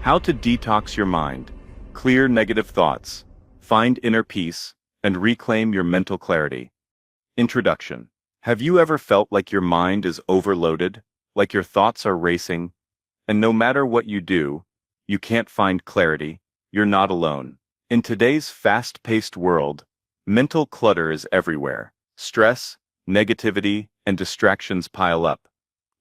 How to detox your mind, clear negative thoughts, find inner peace, and reclaim your mental clarity. Introduction. Have you ever felt like your mind is overloaded, like your thoughts are racing, and no matter what you do, you can't find clarity? You're not alone. In today's fast-paced world, mental clutter is everywhere. Stress, negativity, and distractions pile up,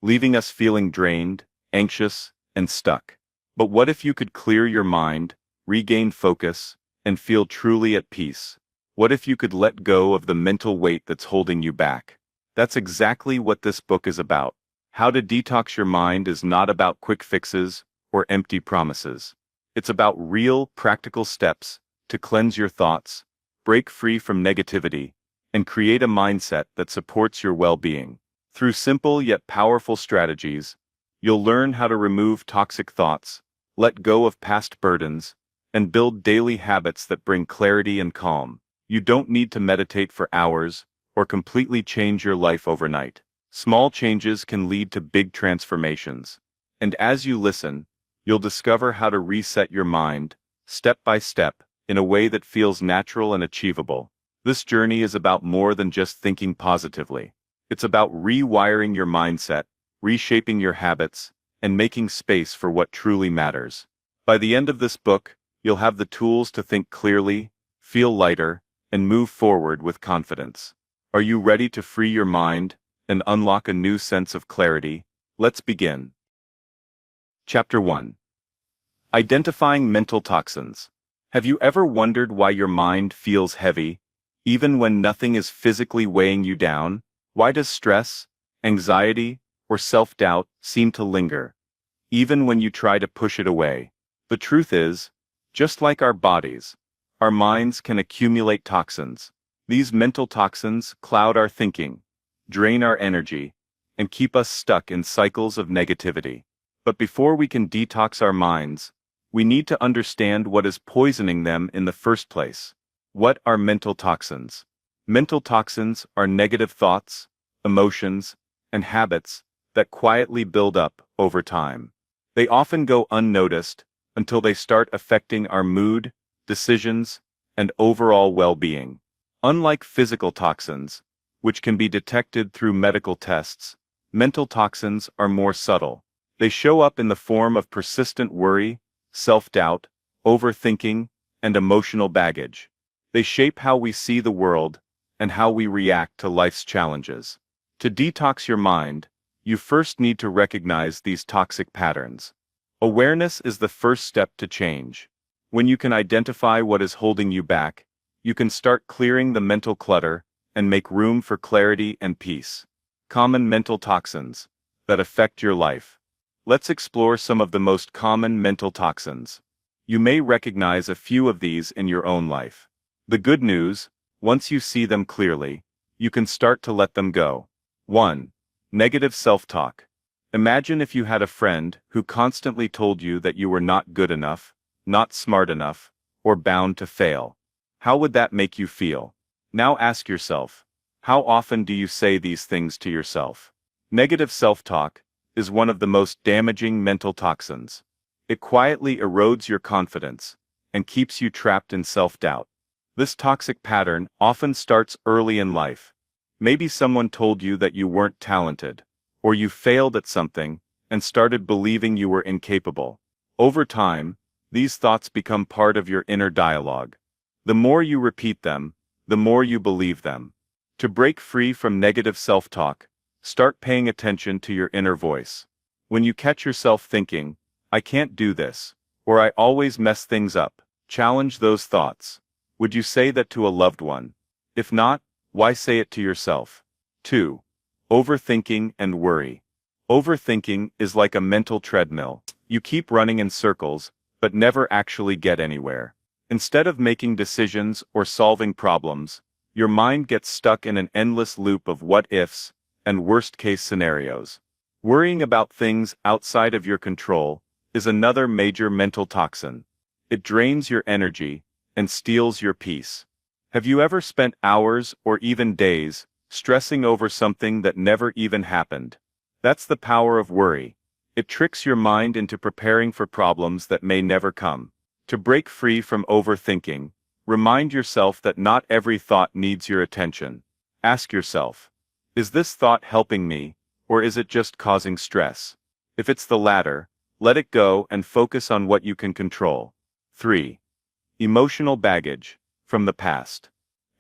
leaving us feeling drained, anxious, and stuck. But what if you could clear your mind, regain focus, and feel truly at peace? What if you could let go of the mental weight that's holding you back? That's exactly what this book is about. How to Detox Your Mind is not about quick fixes or empty promises. It's about real, practical steps to cleanse your thoughts, break free from negativity, and create a mindset that supports your well-being. Through simple yet powerful strategies, you'll learn how to remove toxic thoughts, let go of past burdens, and build daily habits that bring clarity and calm. You don't need to meditate for hours or completely change your life overnight. Small changes can lead to big transformations. And as you listen, you'll discover how to reset your mind, step by step, in a way that feels natural and achievable. This journey is about more than just thinking positively. It's about rewiring your mindset, reshaping your habits, and making space for what truly matters. By the end of this book, you'll have the tools to think clearly, feel lighter, and move forward with confidence. Are you ready to free your mind and unlock a new sense of clarity? Let's begin. Chapter 1. Identifying mental toxins. Have you ever wondered why your mind feels heavy, even when nothing is physically weighing you down? Why does stress, anxiety, or self-doubt seem to linger, even when you try to push it away? The truth is, just like our bodies, our minds can accumulate toxins. These mental toxins cloud our thinking, drain our energy, and keep us stuck in cycles of negativity. But before we can detox our minds, we need to understand what is poisoning them in the first place. What are mental toxins? Mental toxins are negative thoughts, emotions, and habits that quietly build up over time. They often go unnoticed until they start affecting our mood, decisions, and overall well-being. Unlike physical toxins, which can be detected through medical tests, mental toxins are more subtle. They show up in the form of persistent worry, self-doubt, overthinking, and emotional baggage. They shape how we see the world and how we react to life's challenges. To detox your mind, you first need to recognize these toxic patterns. Awareness is the first step to change. When you can identify what is holding you back, you can start clearing the mental clutter and make room for clarity and peace. Common mental toxins that affect your life. Let's explore some of the most common mental toxins. You may recognize a few of these in your own life. The good news, once you see them clearly, you can start to let them go. 1. Negative self-talk. Imagine if you had a friend who constantly told you that you were not good enough, not smart enough, or bound to fail. How would that make you feel? Now ask yourself, how often do you say these things to yourself? Negative self-talk is one of the most damaging mental toxins. It quietly erodes your confidence and keeps you trapped in self-doubt. This toxic pattern often starts early in life. Maybe someone told you that you weren't talented, or you failed at something and started believing you were incapable. Over time, these thoughts become part of your inner dialogue. The more you repeat them, the more you believe them. To break free from negative self-talk, start paying attention to your inner voice. When you catch yourself thinking, "I can't do this," or "I always mess things up," challenge those thoughts. Would you say that to a loved one? If not, why say it to yourself? 2. Overthinking and worry. Overthinking is like a mental treadmill. You keep running in circles, but never actually get anywhere. Instead of making decisions or solving problems, your mind gets stuck in an endless loop of what-ifs and worst-case scenarios. Worrying about things outside of your control is another major mental toxin. It drains your energy and steals your peace. Have you ever spent hours or even days stressing over something that never even happened? That's the power of worry. It tricks your mind into preparing for problems that may never come. To break free from overthinking, remind yourself that not every thought needs your attention. Ask yourself, is this thought helping me, or is it just causing stress? If it's the latter, let it go and focus on what you can control. 3. Emotional baggage from the past.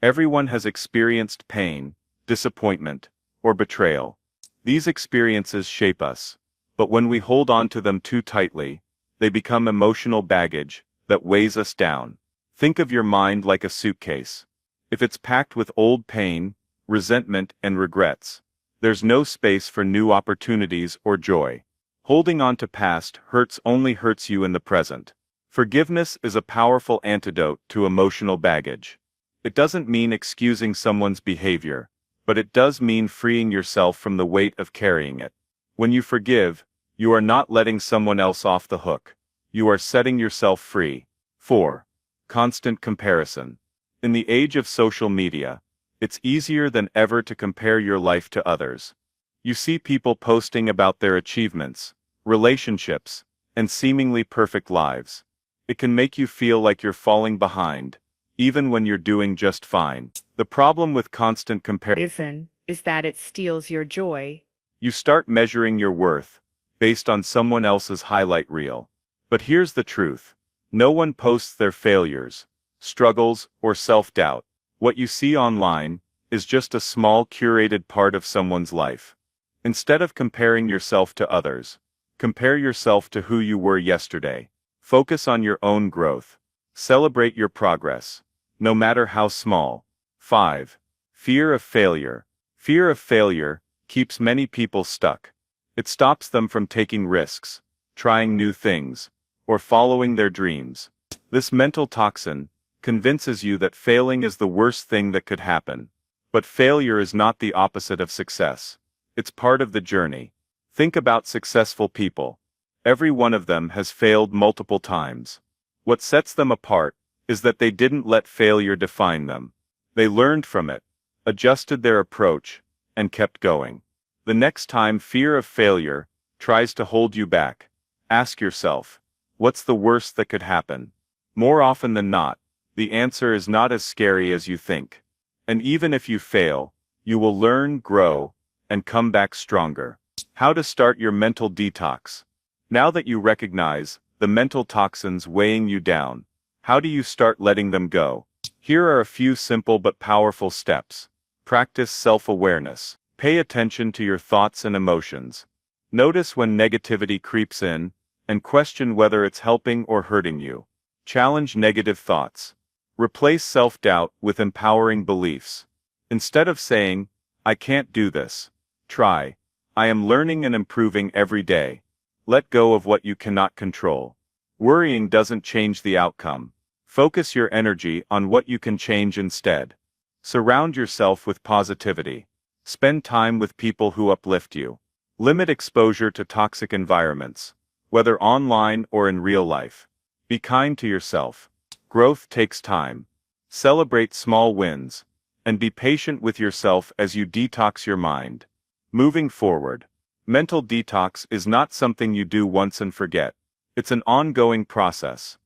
Everyone has experienced pain, disappointment, or betrayal. These experiences shape us, but when we hold on to them too tightly, they become emotional baggage that weighs us down. Think of your mind like a suitcase. If it's packed with old pain, resentment, and regrets, there's no space for new opportunities or joy. Holding on to past hurts only hurts you in the present. Forgiveness is a powerful antidote to emotional baggage. It doesn't mean excusing someone's behavior, but it does mean freeing yourself from the weight of carrying it. When you forgive, you are not letting someone else off the hook. You are setting yourself free. 4. Constant comparison. In the age of social media, it's easier than ever to compare your life to others. You see people posting about their achievements, relationships, and seemingly perfect lives. It can make you feel like you're falling behind, even when you're doing just fine. The problem with constant comparison Is that it steals your joy. you start measuring your worth based on someone else's highlight reel. But here's the truth. No one posts their failures, struggles, or self-doubt. What you see online is just a small curated part of someone's life. Instead of comparing yourself to others, compare yourself to who you were yesterday. Focus on your own growth. Celebrate your progress, no matter how small. 5. Fear of failure. Fear of failure keeps many people stuck. It stops them from taking risks, trying new things, or following their dreams. This mental toxin convinces you that failing is the worst thing that could happen. But failure is not the opposite of success. It's part of the journey. Think about successful people. Every one of them has failed multiple times. What sets them apart is that they didn't let failure define them. They learned from it, adjusted their approach, and kept going. The next time fear of failure tries to hold you back, ask yourself, what's the worst that could happen? More often than not, the answer is not as scary as you think. And even if you fail, you will learn, grow, and come back stronger. How to start your mental detox. Now that you recognize the mental toxins weighing you down, how do you start letting them go? Here are a few simple but powerful steps. Practice self-awareness. Pay attention to your thoughts and emotions. Notice when negativity creeps in, and question whether it's helping or hurting you. Challenge negative thoughts. Replace self-doubt with empowering beliefs. Instead of saying, I can't do this, try, I am learning and improving every day. Let go of what you cannot control. Worrying doesn't change the outcome. Focus your energy on what you can change instead. Surround yourself with positivity. Spend time with people who uplift you. Limit exposure to toxic environments, whether online or in real life. Be kind to yourself. Growth takes time. Celebrate small wins, and be patient with yourself as you detox your mind. Moving forward, mental detox is not something you do once and forget. It's an ongoing process.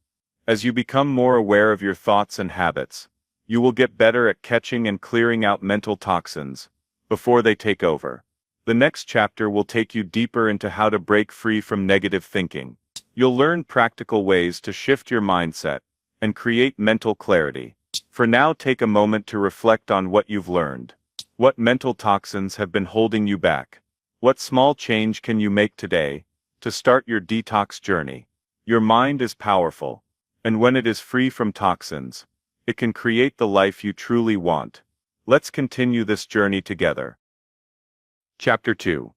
As you become more aware of your thoughts and habits, you will get better at catching and clearing out mental toxins before they take over. The next chapter will take you deeper into how to break free from negative thinking. You'll learn practical ways to shift your mindset and create mental clarity. For now, take a moment to reflect on what you've learned. What mental toxins have been holding you back? What small change can you make today to start your detox journey? Your mind is powerful, and when it is free from toxins, it can create the life you truly want. Let's continue this journey together. Chapter 2.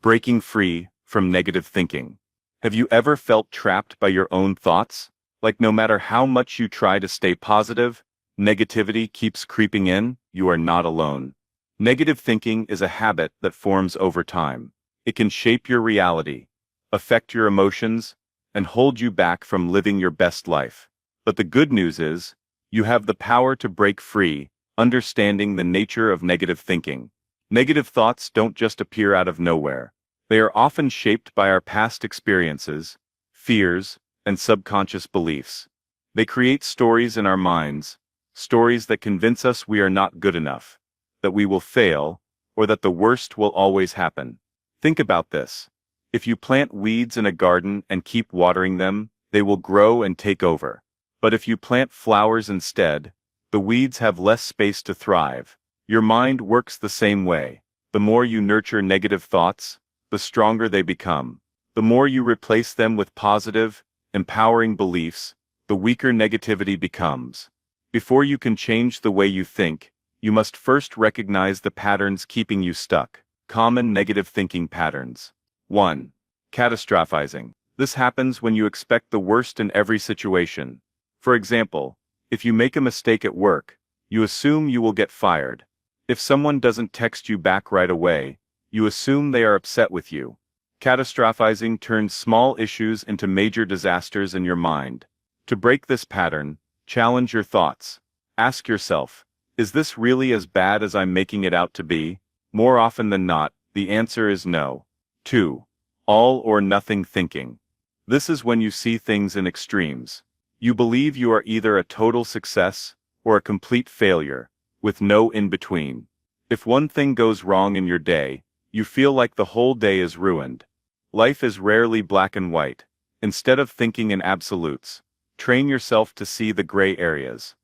Breaking free from negative thinking. Have you ever felt trapped by your own thoughts? Like no matter how much you try to stay positive, negativity keeps creeping in? You are not alone. Negative thinking is a habit that forms over time. It can shape your reality, affect your emotions, and hold you back from living your best life. But the good news is, you have the power to break free, understanding the nature of negative thinking. Negative thoughts don't just appear out of nowhere. They are often shaped by our past experiences, fears, and subconscious beliefs. They create stories in our minds, stories that convince us we are not good enough, that we will fail, or that the worst will always happen. Think about this. If you plant weeds in a garden and keep watering them, they will grow and take over. But if you plant flowers instead, the weeds have less space to thrive. Your mind works the same way. The more you nurture negative thoughts, the stronger they become. The more you replace them with positive, empowering beliefs, the weaker negativity becomes. Before you can change the way you think, you must first recognize the patterns keeping you stuck. Common negative thinking patterns. 1. Catastrophizing. This happens when you expect the worst in every situation. For example, if you make a mistake at work, you assume you will get fired. If someone doesn't text you back right away, you assume they are upset with you. Catastrophizing turns small issues into major disasters in your mind. To break this pattern, challenge your thoughts. Ask yourself, is this really as bad as I'm making it out to be? More often than not, the answer is no. 2. All or nothing thinking. This is when you see things in extremes. You believe you are either a total success or a complete failure, with no in-between. If one thing goes wrong in your day, you feel like the whole day is ruined. Life is rarely black and white. Instead of thinking in absolutes, train yourself to see the gray areas.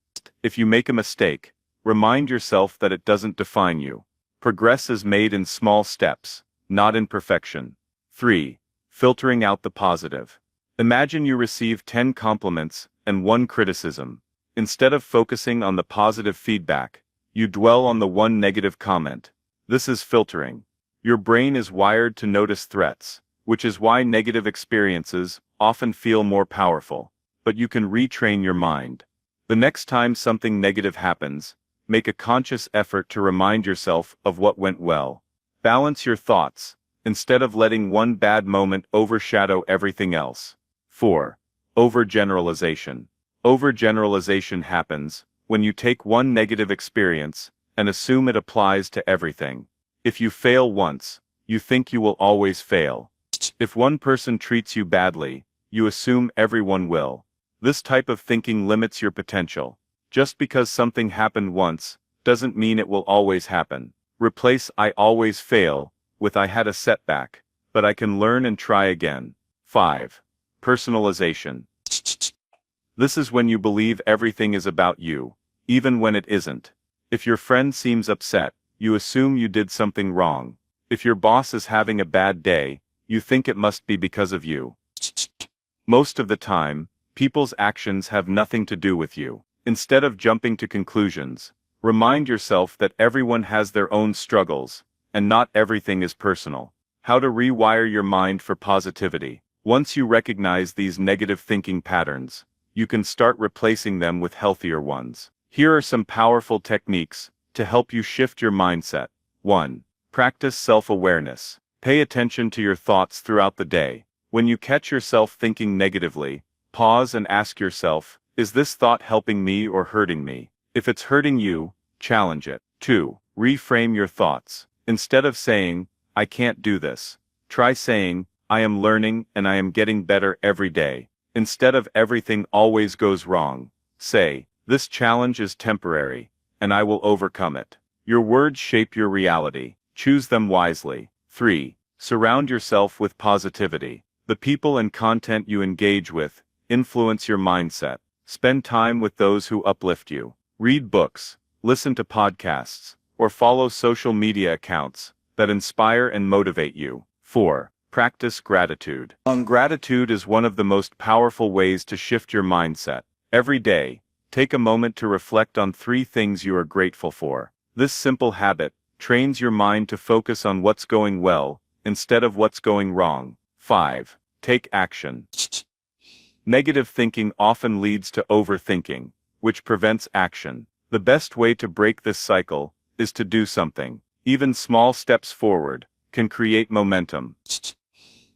If you make a mistake, remind yourself that it doesn't define you. Progress is made in small steps, not in perfection. 3. Filtering out the positive. Imagine you receive 10 compliments and 1 criticism. Instead of focusing on the positive feedback, you dwell on the 1 negative comment. This is filtering. Your brain is wired to notice threats, which is why negative experiences often feel more powerful. But you can retrain your mind. The next time something negative happens, make a conscious effort to remind yourself of what went well. Balance your thoughts, instead of letting one bad moment overshadow everything else. 4. Overgeneralization. Overgeneralization happens when you take one negative experience and assume it applies to everything. If you fail once, you think you will always fail. If one person treats you badly, you assume everyone will. This type of thinking limits your potential. Just because something happened once, doesn't mean it will always happen. Replace "I always fail" with "I had a setback, but I can learn and try again." 5. Personalization. This is when you believe everything is about you, even when it isn't. If your friend seems upset, you assume you did something wrong. If your boss is having a bad day, you think it must be because of you. Most of the time, people's actions have nothing to do with you. Instead of jumping to conclusions, remind yourself that everyone has their own struggles, and not everything is personal. How to rewire your mind for positivity. Once you recognize these negative thinking patterns, you can start replacing them with healthier ones. Here are some powerful techniques to help you shift your mindset. 1. Practice self-awareness. Pay attention to your thoughts throughout the day. When you catch yourself thinking negatively, pause and ask yourself, is this thought helping me or hurting me? If it's hurting you, challenge it. 2. Reframe your thoughts. Instead of saying, "I can't do this," try saying, "I am learning and I am getting better every day." Instead of "everything always goes wrong," say, "This challenge is temporary, and I will overcome it." Your words shape your reality. Choose them wisely. 3. Surround yourself with positivity. The people and content you engage with influence your mindset. Spend time with those who uplift you. Read books, listen to podcasts, or follow social media accounts that inspire and motivate you. 4. Practice gratitude. Gratitude is one of the most powerful ways to shift your mindset. Every day, take a moment to reflect on 3 things you are grateful for. This simple habit trains your mind to focus on what's going well instead of what's going wrong. 5. Take action. Negative thinking often leads to overthinking, which prevents action. The best way to break this cycle is to do something. Even small steps forward can create momentum.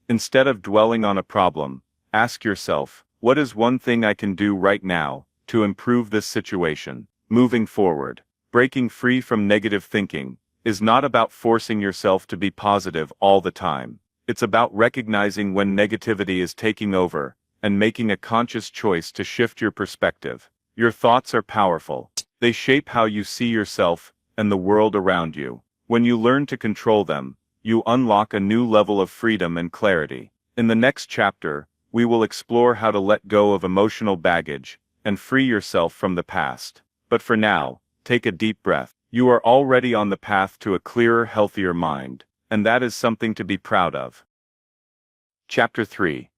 Instead of dwelling on a problem, ask yourself, what is one thing I can do right now to improve this situation? Moving forward, breaking free from negative thinking is not about forcing yourself to be positive all the time. It's about recognizing when negativity is taking over and making a conscious choice to shift your perspective. Your thoughts are powerful. They shape how you see yourself and the world around you. When you learn to control them, you unlock a new level of freedom and clarity. In the next chapter, we will explore how to let go of emotional baggage and free yourself from the past. But for now, take a deep breath. You are already on the path to a clearer, healthier mind, and that is something to be proud of. Chapter 3.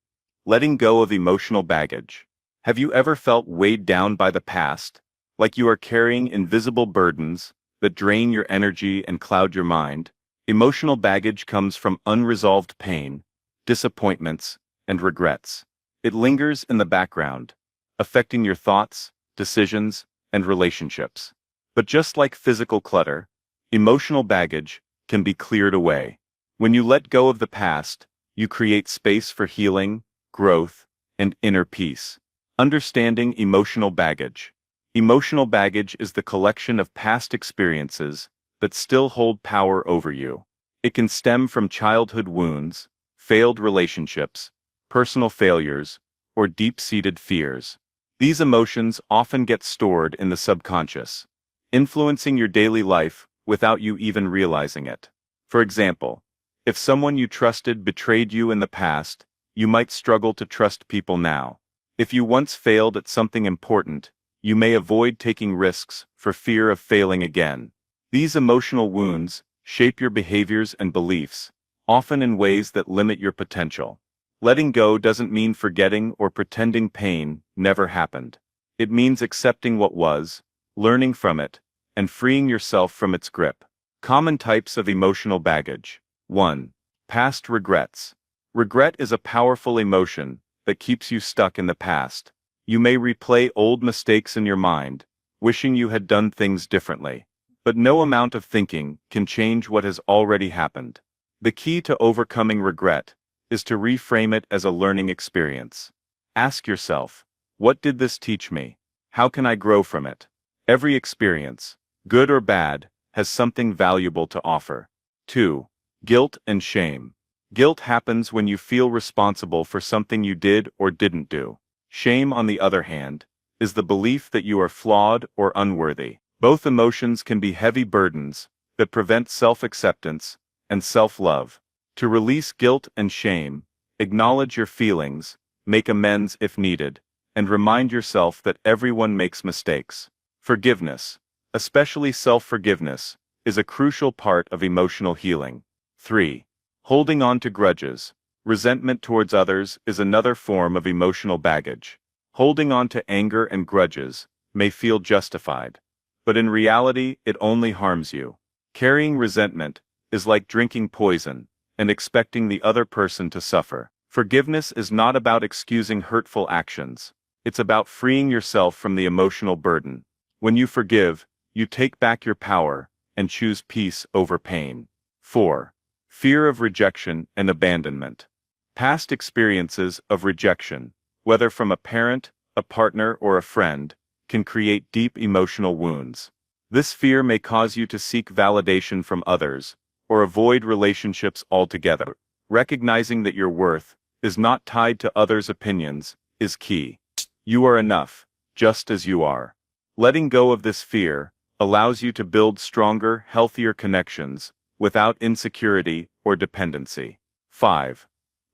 Letting go of emotional baggage. Have you ever felt weighed down by the past, like you are carrying invisible burdens that drain your energy and cloud your mind? Emotional baggage comes from unresolved pain, disappointments, and regrets. It lingers in the background, affecting your thoughts, decisions, and relationships. But just like physical clutter, emotional baggage can be cleared away. When you let go of the past, you create space for healing, growth, and inner peace. Understanding emotional baggage. Emotional baggage is the collection of past experiences that still hold power over you. It can stem from childhood wounds, failed relationships, personal failures, or deep-seated fears. These emotions often get stored in the subconscious, influencing your daily life without you even realizing it. For example, if someone you trusted betrayed you in the past, you might struggle to trust people now. If you once failed at something important, you may avoid taking risks for fear of failing again. These emotional wounds shape your behaviors and beliefs, often in ways that limit your potential. Letting go doesn't mean forgetting or pretending pain never happened. It means accepting what was, learning from it, and freeing yourself from its grip. Common types of emotional baggage. 1. Past regrets. Regret is a powerful emotion that keeps you stuck in the past. You may replay old mistakes in your mind, wishing you had done things differently. But no amount of thinking can change what has already happened. The key to overcoming regret is to reframe it as a learning experience. Ask yourself, what did this teach me? How can I grow from it? Every experience, good or bad, has something valuable to offer. 2. Guilt and shame. Guilt happens when you feel responsible for something you did or didn't do. Shame, on the other hand, is the belief that you are flawed or unworthy. Both emotions can be heavy burdens that prevent self-acceptance and self-love. To release guilt and shame, acknowledge your feelings, make amends if needed, and remind yourself that everyone makes mistakes. Forgiveness, especially self-forgiveness, is a crucial part of emotional healing. 3. Holding on to grudges. Resentment towards others is another form of emotional baggage. Holding on to anger and grudges may feel justified, but in reality it only harms you. Carrying resentment is like drinking poison and expecting the other person to suffer. Forgiveness is not about excusing hurtful actions. It's about freeing yourself from the emotional burden. When you forgive, you take back your power and choose peace over pain. 4. Fear of rejection and abandonment. Past experiences of rejection, whether from a parent, a partner, or a friend, can create deep emotional wounds. This fear may cause you to seek validation from others, or avoid relationships altogether. Recognizing that your worth is not tied to others' opinions is key. You are enough, just as you are. Letting go of this fear allows you to build stronger, healthier connections without insecurity or dependency. 5.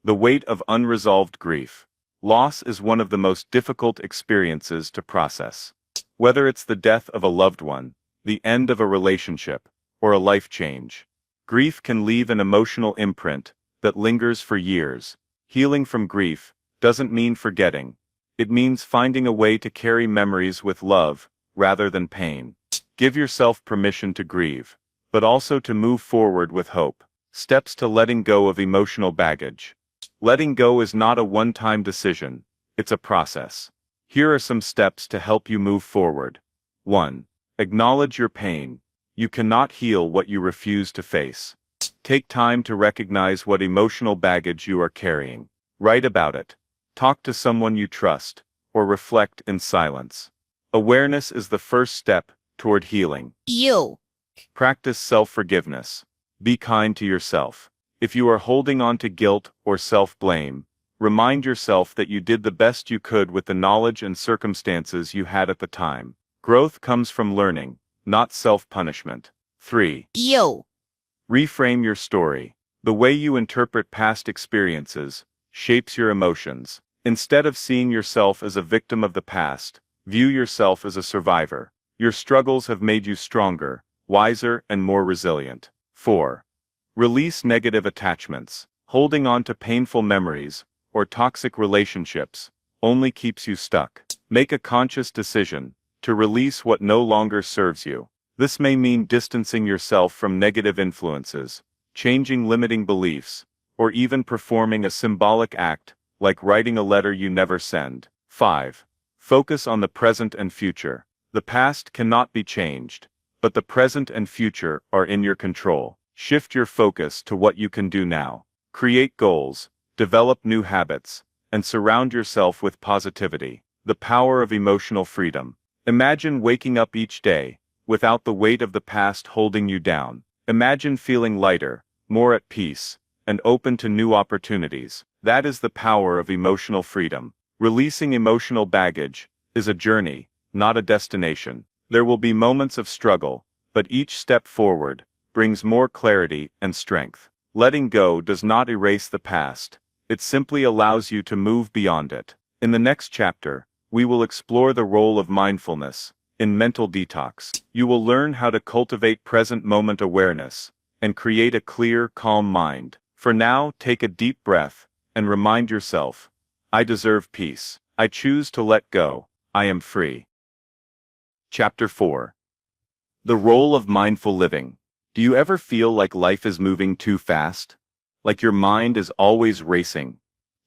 The weight of unresolved grief. Loss is one of the most difficult experiences to process. Whether it's the death of a loved one, the end of a relationship, or a life change, grief can leave an emotional imprint that lingers for years. Healing from grief doesn't mean forgetting. It means finding a way to carry memories with love rather than pain. Give yourself permission to grieve, but also to move forward with hope. Steps to letting go of emotional baggage. Letting go is not a one-time decision, it's a process. Here are some steps to help you move forward. 1. Acknowledge your pain. You cannot heal what you refuse to face. Take time to recognize what emotional baggage you are carrying. Write about it. Talk to someone you trust, or reflect in silence. Awareness is the first step toward healing. You. Practice self-forgiveness. Be kind to yourself. If you are holding on to guilt or self-blame, remind yourself that you did the best you could with the knowledge and circumstances you had at the time. Growth comes from learning, not self-punishment. 3. Yo. Reframe your story. The way you interpret past experiences shapes your emotions. Instead of seeing yourself as a victim of the past, view yourself as a survivor. Your struggles have made you stronger, wiser, and more resilient. 4. Release negative attachments. Holding on to painful memories or toxic relationships only keeps you stuck. Make a conscious decision to release what no longer serves you. This may mean distancing yourself from negative influences, changing limiting beliefs, or even performing a symbolic act like writing a letter you never send. 5. Focus on the present and future. The past cannot be changed, but the present and future are in your control. Shift your focus to what you can do now. Create goals, develop new habits, and surround yourself with positivity. The power of emotional freedom. Imagine waking up each day without the weight of the past holding you down. Imagine feeling lighter, more at peace, and open to new opportunities. That is the power of emotional freedom. Releasing emotional baggage is a journey, not a destination. There will be moments of struggle, but each step forward brings more clarity and strength. Letting go does not erase the past. It simply allows you to move beyond it. In the next chapter, we will explore the role of mindfulness in mental detox. You will learn how to cultivate present moment awareness and create a clear, calm mind. For now, take a deep breath and remind yourself, I deserve peace. I choose to let go. I am free. Chapter 4. The role of mindful living. Do you ever feel like life is moving too fast? Like your mind is always racing,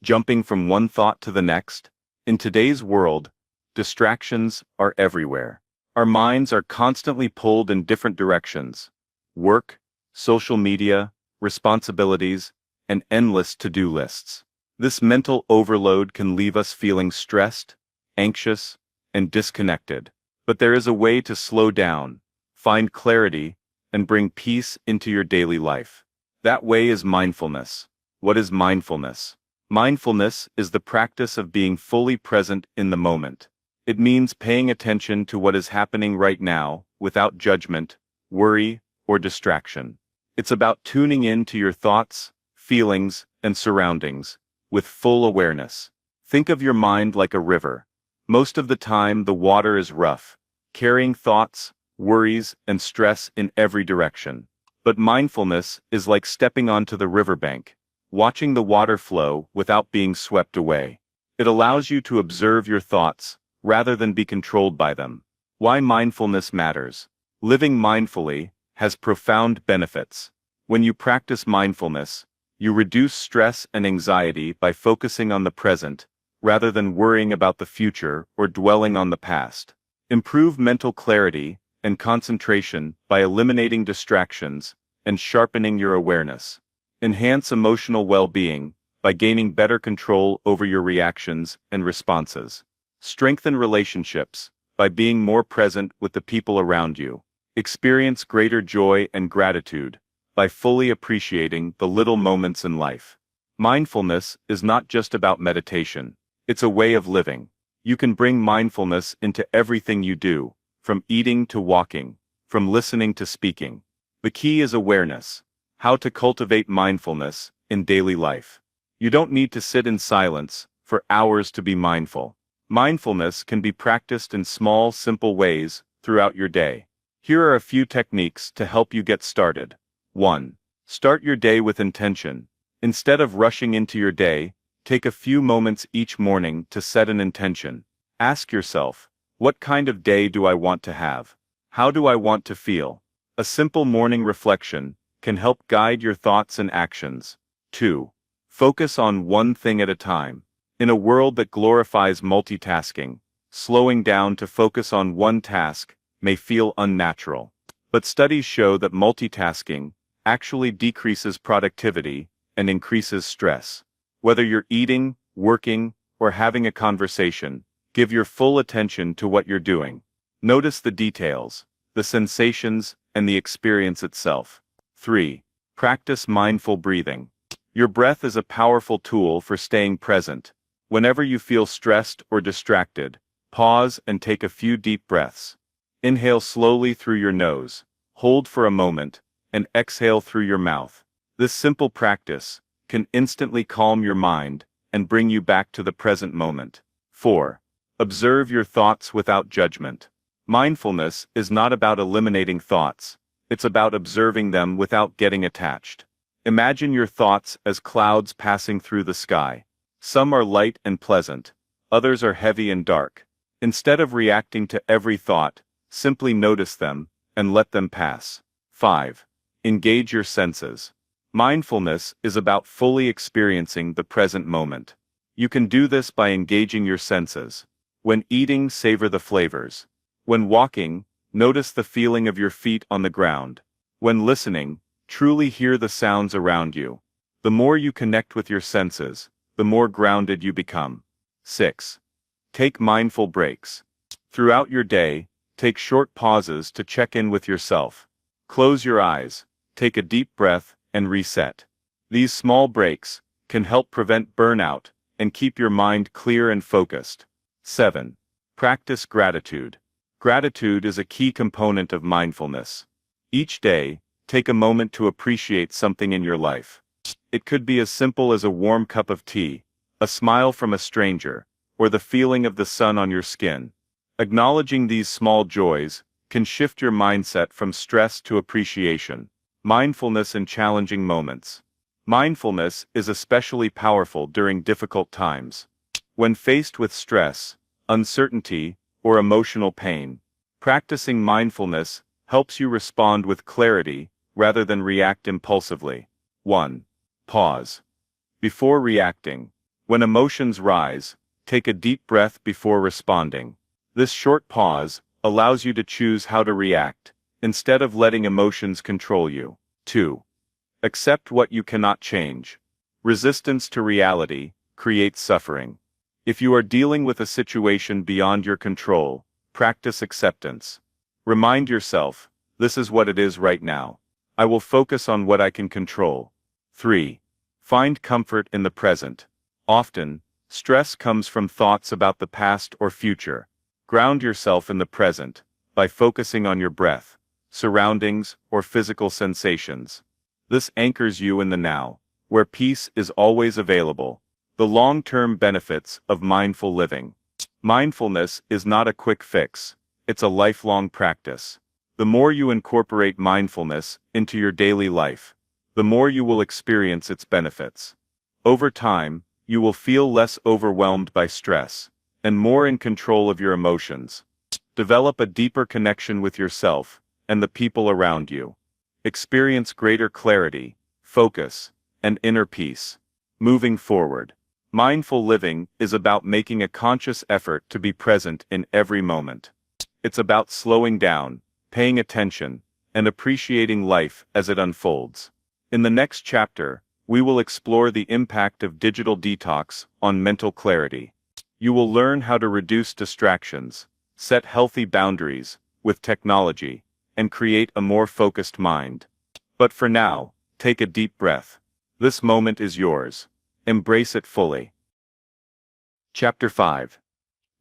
jumping from one thought to the next? In today's world, distractions are everywhere. Our minds are constantly pulled in different directions. Work, social media, responsibilities, and endless to-do lists. This mental overload can leave us feeling stressed, anxious, and disconnected. But there is a way to slow down, find clarity, and bring peace into your daily life. That way is mindfulness. What is mindfulness? Mindfulness is the practice of being fully present in the moment. It means paying attention to what is happening right now without judgment, worry, or distraction. It's about tuning in to your thoughts, feelings, and surroundings with full awareness. Think of your mind like a river. Most of the time, the water is rough, carrying thoughts, worries, and stress in every direction. But mindfulness is like stepping onto the riverbank, watching the water flow without being swept away. It allows you to observe your thoughts, rather than be controlled by them. Why mindfulness matters. Living mindfully has profound benefits. When you practice mindfulness, you reduce stress and anxiety by focusing on the present, rather than worrying about the future or dwelling on the past. Improve mental clarity and concentration by eliminating distractions and sharpening your awareness. Enhance emotional well-being by gaining better control over your reactions and responses. Strengthen relationships by being more present with the people around you. Experience greater joy and gratitude by fully appreciating the little moments in life. Mindfulness is not just about meditation. It's a way of living. You can bring mindfulness into everything you do, from eating to walking, from listening to speaking. The key is awareness. How to cultivate mindfulness in daily life. You don't need to sit in silence for hours to be mindful. Mindfulness can be practiced in small, simple ways throughout your day. Here are a few techniques to help you get started. 1. Start your day with intention. Instead of rushing into your day, take a few moments each morning to set an intention. Ask yourself, what kind of day do I want to have? How do I want to feel? A simple morning reflection can help guide your thoughts and actions. 2. Focus on one thing at a time. In a world that glorifies multitasking, slowing down to focus on one task may feel unnatural. But studies show that multitasking actually decreases productivity and increases stress. Whether you're eating, working, or having a conversation, give your full attention to what you're doing. Notice the details, the sensations, and the experience itself. 3. Practice mindful breathing. Your breath is a powerful tool for staying present. Whenever you feel stressed or distracted, pause and take a few deep breaths. Inhale slowly through your nose, hold for a moment, and exhale through your mouth. This simple practice can instantly calm your mind and bring you back to the present moment. 4. Observe your thoughts without judgment. Mindfulness is not about eliminating thoughts. It's about observing them without getting attached. Imagine your thoughts as clouds passing through the sky. Some are light and pleasant, others are heavy and dark. Instead of reacting to every thought, simply notice them and let them pass. 5. Engage your senses. Mindfulness is about fully experiencing the present moment. You can do this by engaging your senses. When eating, savor the flavors. When walking, notice the feeling of your feet on the ground. When listening, truly hear the sounds around you. The more you connect with your senses, the more grounded you become. 6. Take mindful breaks. Throughout your day, take short pauses to check in with yourself. Close your eyes, take a deep breath, and reset. These small breaks can help prevent burnout and keep your mind clear and focused. 7. Practice gratitude. Gratitude is a key component of mindfulness. Each day, take a moment to appreciate something in your life. It could be as simple as a warm cup of tea, a smile from a stranger, or the feeling of the sun on your skin. Acknowledging these small joys can shift your mindset from stress to appreciation. Mindfulness in challenging moments. Mindfulness is especially powerful during difficult times. When faced with stress, uncertainty, or emotional pain, practicing mindfulness helps you respond with clarity rather than react impulsively. 1. Pause. Before reacting. When emotions rise, take a deep breath before responding. This short pause allows you to choose how to react, instead of letting emotions control you. 2. Accept what you cannot change. Resistance to reality creates suffering. If you are dealing with a situation beyond your control, practice acceptance. Remind yourself, this is what it is right now. I will focus on what I can control. 3. Find comfort in the present. Often, stress comes from thoughts about the past or future. Ground yourself in the present by focusing on your breath, surroundings, or physical sensations. This anchors you in the now, where peace is always available. The long-term benefits of mindful living. Mindfulness is not a quick fix, it's a lifelong practice. The more you incorporate mindfulness into your daily life, the more you will experience its benefits. Over time, you will feel less overwhelmed by stress, and more in control of your emotions. Develop a deeper connection with yourself and the people around you. Experience greater clarity, focus, and inner peace. Moving forward. Mindful living is about making a conscious effort to be present in every moment. It's about slowing down, paying attention, and appreciating life as it unfolds. In the next chapter, we will explore the impact of digital detox on mental clarity. You will learn how to reduce distractions, set healthy boundaries with technology, and create a more focused mind. But for now, take a deep breath. This moment is yours. Embrace it fully. Chapter 5.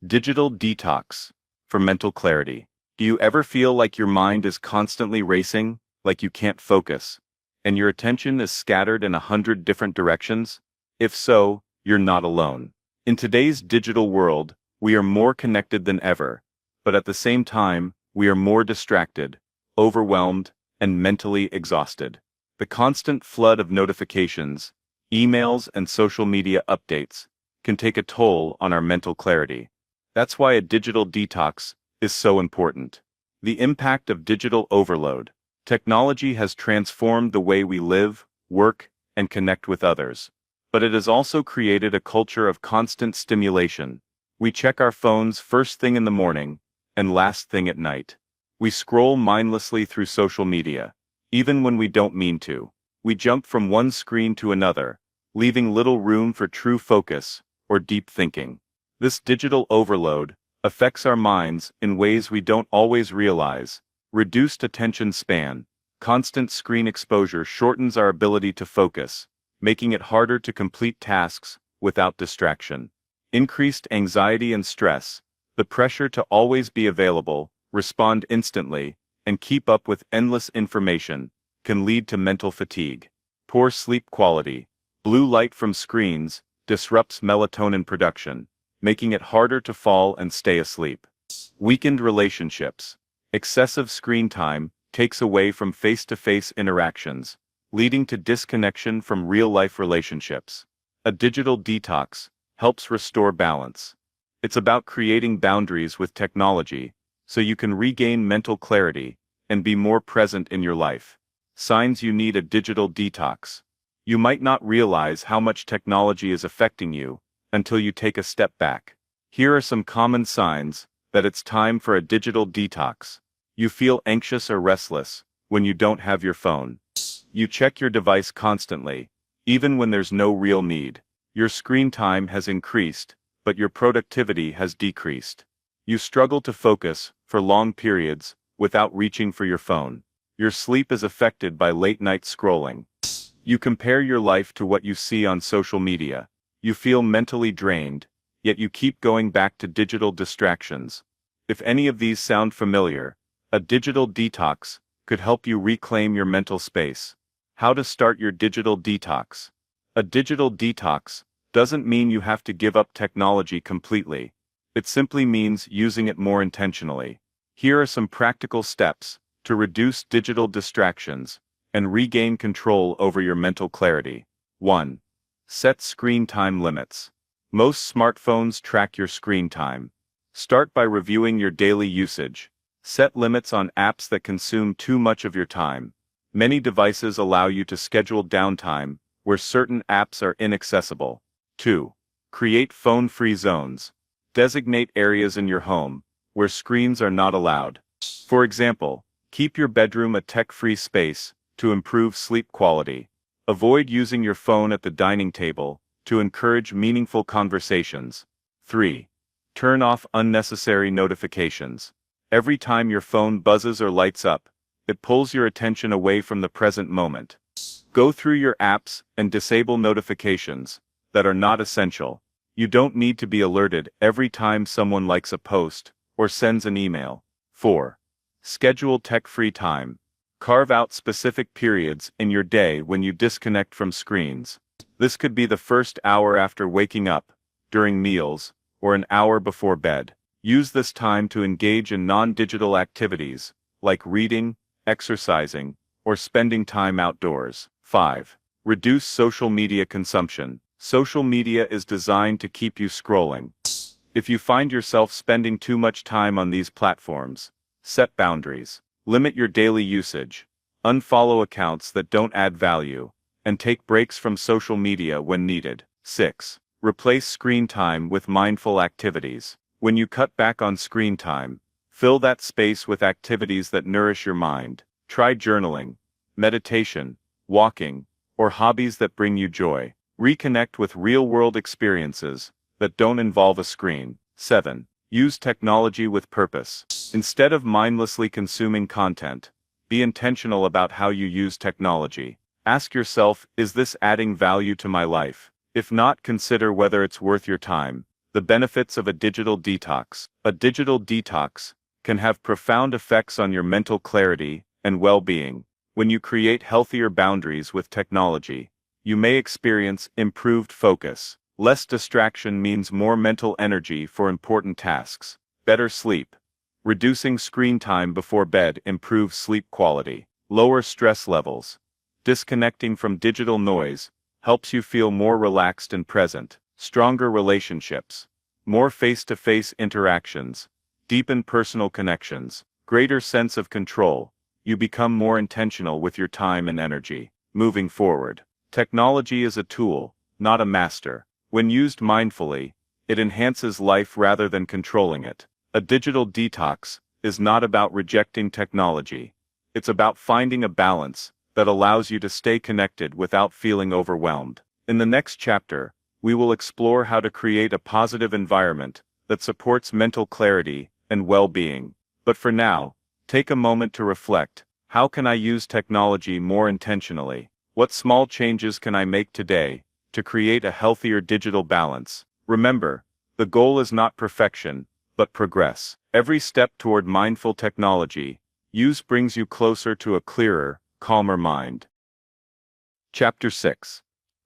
Digital Detox for Mental Clarity. Do you ever feel like your mind is constantly racing, like you can't focus, and your attention is scattered in 100 different directions? If so, you're not alone. In today's digital world, we are more connected than ever, but at the same time, we are more distracted, overwhelmed, and mentally exhausted. The constant flood of notifications, emails, and social media updates can take a toll on our mental clarity. That's why a digital detox is so important. The impact of digital overload. Technology has transformed the way we live, work, and connect with others. But it has also created a culture of constant stimulation. We check our phones first thing in the morning and last thing at night. We scroll mindlessly through social media, even when we don't mean to. We jump from one screen to another, leaving little room for true focus or deep thinking. This digital overload affects our minds in ways we don't always realize. Reduced attention span, Constant screen exposure shortens our ability to focus, making it harder to complete tasks without distraction. Increased anxiety and stress, the pressure to always be available, respond instantly, and keep up with endless information, can lead to mental fatigue. Poor sleep quality. Blue light from screens disrupts melatonin production, making it harder to fall and stay asleep. Weakened relationships. Excessive screen time takes away from face-to-face interactions, leading to disconnection from real-life relationships. A digital detox helps restore balance. It's about creating boundaries with technology so you can regain mental clarity and be more present in your life. Signs you need a digital detox. You might not realize how much technology is affecting you until you take a step back. Here are some common signs that it's time for a digital detox. You feel anxious or restless when you don't have your phone. You check your device constantly, even when there's no real need. Your screen time has increased, but your productivity has decreased. You struggle to focus for long periods without reaching for your phone. Your sleep is affected by late-night scrolling. You compare your life to what you see on social media. You feel mentally drained, yet you keep going back to digital distractions. If any of these sound familiar, a digital detox could help you reclaim your mental space. How to start your digital detox. A digital detox doesn't mean you have to give up technology completely. It simply means using it more intentionally. Here are some practical steps to reduce digital distractions and regain control over your mental clarity. 1. Set screen time limits. Most smartphones track your screen time. Start by reviewing your daily usage. Set limits on apps that consume too much of your time. Many devices allow you to schedule downtime where certain apps are inaccessible. 2. Create phone-free zones. Designate areas in your home where screens are not allowed. For example, keep your bedroom a tech-free space to improve sleep quality. Avoid using your phone at the dining table to encourage meaningful conversations. 3. Turn off unnecessary notifications. Every time your phone buzzes or lights up, it pulls your attention away from the present moment. Go through your apps and disable notifications that are not essential. You don't need to be alerted every time someone likes a post or sends an email. 4. Schedule tech-free time. Carve out specific periods in your day when you disconnect from screens. This could be the first hour after waking up, during meals, or an hour before bed. Use this time to engage in non-digital activities, like reading, exercising, or spending time outdoors. 5. Reduce social media consumption. Social media is designed to keep you scrolling. If you find yourself spending too much time on these platforms, set boundaries. Limit your daily usage. Unfollow accounts that don't add value, and take breaks from social media when needed. 6. Replace screen time with mindful activities. When you cut back on screen time, fill that space with activities that nourish your mind. Try journaling, meditation, walking, or hobbies that bring you joy. Reconnect with real-world experiences that don't involve a screen. 7. Use technology with purpose. Instead of mindlessly consuming content, be intentional about how you use technology. Ask yourself, is this adding value to my life? If not, consider whether it's worth your time. The benefits of a digital detox. A digital detox can have profound effects on your mental clarity and well-being. When you create healthier boundaries with technology, you may experience improved focus. Less distraction means more mental energy for important tasks. Better sleep. Reducing screen time before bed improves sleep quality. Lower stress levels. Disconnecting from digital noise helps you feel more relaxed and present. Stronger relationships. More face-to-face interactions. Deepen personal connections. Greater sense of control. You become more intentional with your time and energy. Moving forward. Technology is a tool, not a master. When used mindfully, it enhances life rather than controlling it. A digital detox is not about rejecting technology. It's about finding a balance that allows you to stay connected without feeling overwhelmed. In the next chapter, we will explore how to create a positive environment that supports mental clarity and well-being. But for now, take a moment to reflect. How can I use technology more intentionally? What small changes can I make today to create a healthier digital balance? Remember, the goal is not perfection, but progress. Every step toward mindful technology use brings you closer to a clearer, calmer mind. Chapter 6.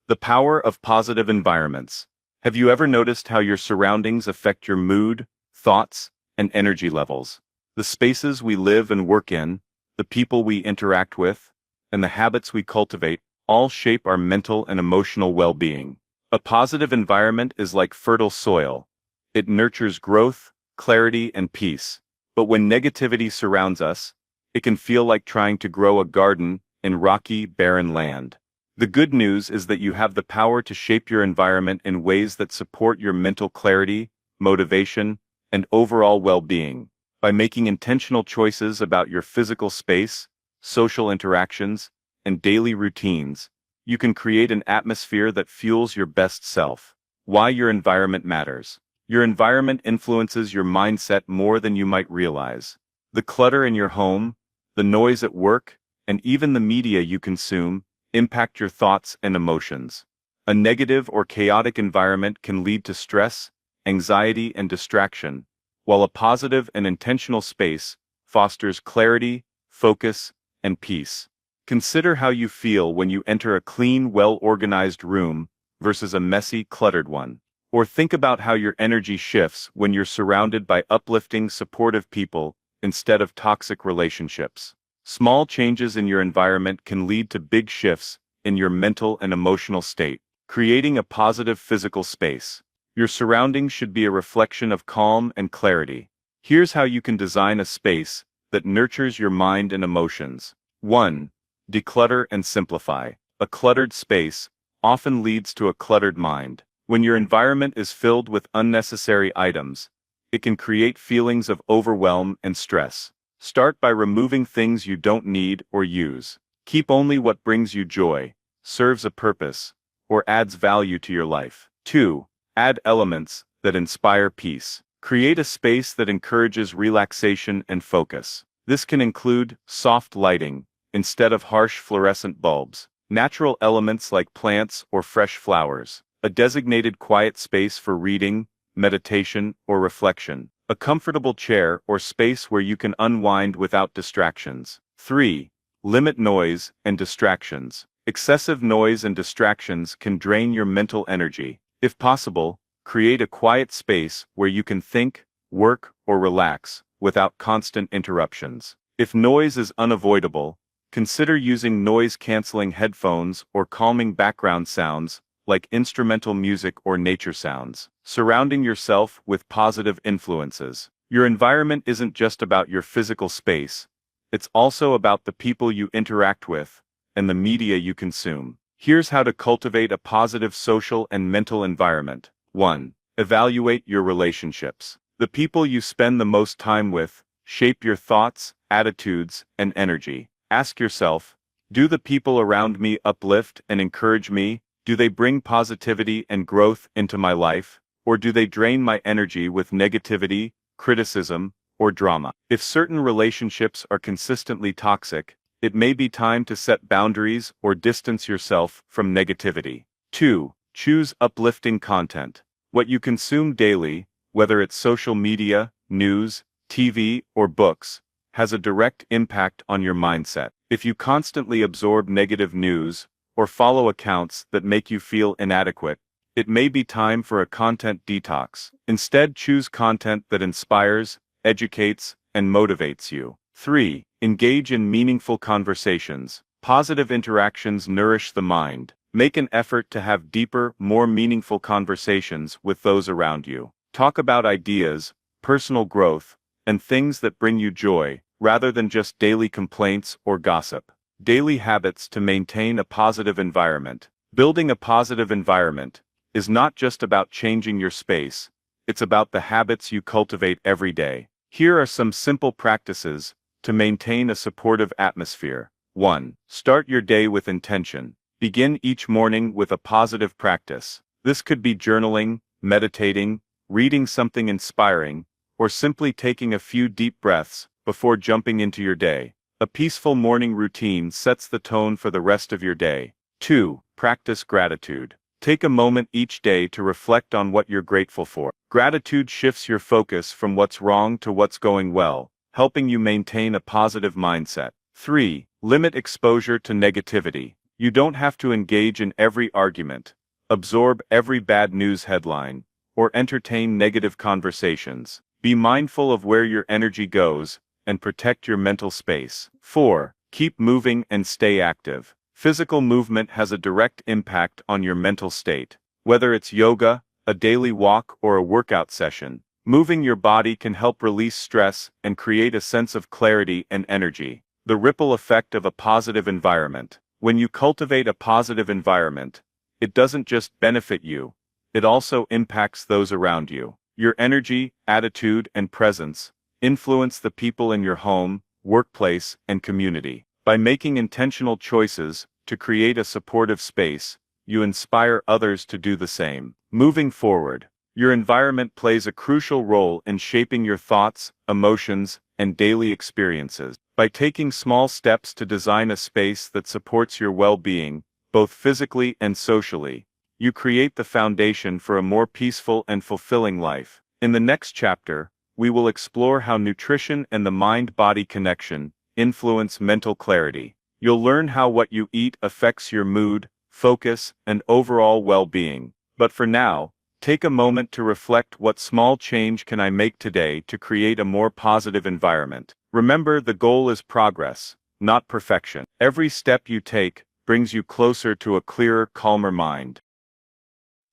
The Power of Positive Environments. Have you ever noticed how your surroundings affect your mood, thoughts, and energy levels? The spaces we live and work in, the people we interact with, and the habits we cultivate all shape our mental and emotional well-being. A positive environment is like fertile soil. It nurtures growth, clarity, and peace. But when negativity surrounds us, it can feel like trying to grow a garden in rocky, barren land. The good news is that you have the power to shape your environment in ways that support your mental clarity, motivation, and overall well-being. By making intentional choices about your physical space, social interactions, and daily routines, you can create an atmosphere that fuels your best self. Why your environment matters. Your environment influences your mindset more than you might realize. The clutter in your home, the noise at work, and even the media you consume impact your thoughts and emotions. A negative or chaotic environment can lead to stress, anxiety, and distraction, while a positive and intentional space fosters clarity, focus, and peace. Consider how you feel when you enter a clean, well-organized room versus a messy, cluttered one. Or think about how your energy shifts when you're surrounded by uplifting, supportive people instead of toxic relationships. Small changes in your environment can lead to big shifts in your mental and emotional state. Creating a positive physical space. Your surroundings should be a reflection of calm and clarity. Here's how you can design a space that nurtures your mind and emotions. 1. Declutter and simplify. A cluttered space often leads to a cluttered mind. When your environment is filled with unnecessary items, it can create feelings of overwhelm and stress. Start by removing things you don't need or use. Keep only what brings you joy, serves a purpose, or adds value to your life. 2. Add elements that inspire peace. Create a space that encourages relaxation and focus. This can include soft lighting instead of harsh fluorescent bulbs, natural elements like plants or fresh flowers, a designated quiet space for reading, meditation, or reflection, a comfortable chair or space where you can unwind without distractions. 3. Limit noise and distractions. Excessive noise and distractions can drain your mental energy. If possible, create a quiet space where you can think, work, or relax without constant interruptions. If noise is unavoidable, consider using noise-canceling headphones or calming background sounds like instrumental music or nature sounds. Surrounding yourself with positive influences. Your environment isn't just about your physical space, it's also about the people you interact with and the media you consume. Here's how to cultivate a positive social and mental environment. 1. Evaluate your relationships. The people you spend the most time with shape your thoughts, attitudes, and energy. Ask yourself, do the people around me uplift and encourage me? Do they bring positivity and growth into my life? Or do they drain my energy with negativity, criticism, or drama? If certain relationships are consistently toxic, it may be time to set boundaries or distance yourself from negativity. 2. Choose uplifting content. What you consume daily, whether it's social media, news, TV, or books, has a direct impact on your mindset. If you constantly absorb negative news or follow accounts that make you feel inadequate, it may be time for a content detox. Instead, choose content that inspires, educates, and motivates you. 3. Engage in meaningful conversations. Positive interactions nourish the mind. Make an effort to have deeper, more meaningful conversations with those around you. Talk about ideas, personal growth, and things that bring you joy, rather than just daily complaints or gossip. Daily habits to maintain a positive environment. Building a positive environment is not just about changing your space, it's about the habits you cultivate every day. Here are some simple practices to maintain a supportive atmosphere. 1. Start your day with intention. Begin each morning with a positive practice. This could be journaling, meditating, reading something inspiring, or simply taking a few deep breaths before jumping into your day. A peaceful morning routine sets the tone for the rest of your day. 2. Practice gratitude. Take a moment each day to reflect on what you're grateful for. Gratitude shifts your focus from what's wrong to what's going well, helping you maintain a positive mindset. 3. Limit exposure to negativity. You don't have to engage in every argument, absorb every bad news headline, or entertain negative conversations. Be mindful of where your energy goes and protect your mental space. 4. Keep moving and stay active. Physical movement has a direct impact on your mental state. Whether it's yoga, a daily walk, or a workout session, moving your body can help release stress and create a sense of clarity and energy. The ripple effect of a positive environment. When you cultivate a positive environment, it doesn't just benefit you, it also impacts those around you. Your energy, attitude, and presence influence the people in your home, workplace, and community. By making intentional choices to create a supportive space, you inspire others to do the same. Moving forward, your environment plays a crucial role in shaping your thoughts, emotions, and daily experiences. By taking small steps to design a space that supports your well-being, both physically and socially, you create the foundation for a more peaceful and fulfilling life. In the next chapter, we will explore how nutrition and the mind-body connection influence mental clarity. You'll learn how what you eat affects your mood, focus, and overall well-being. But for now, take a moment to reflect: what small change can I make today to create a more positive environment? Remember, the goal is progress, not perfection. Every step you take brings you closer to a clearer, calmer mind.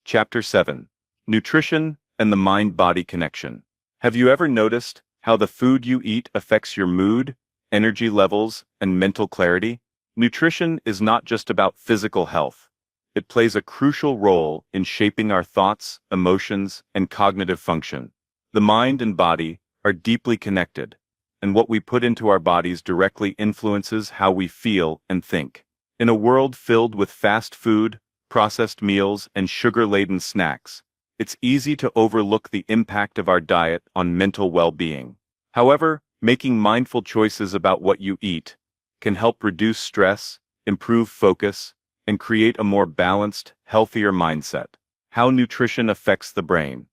Chapter 7. Nutrition and the mind-body connection. Have you ever noticed how the food you eat affects your mood, energy levels, and mental clarity? Nutrition is not just about physical health. It plays a crucial role in shaping our thoughts, emotions, and cognitive function. The mind and body are deeply connected, and what we put into our bodies directly influences how we feel and think. In a world filled with fast food, processed meals, and sugar-laden snacks, it's easy to overlook the impact of our diet on mental well-being. However, making mindful choices about what you eat can help reduce stress, improve focus, and create a more balanced, healthier mindset. How nutrition affects the brain.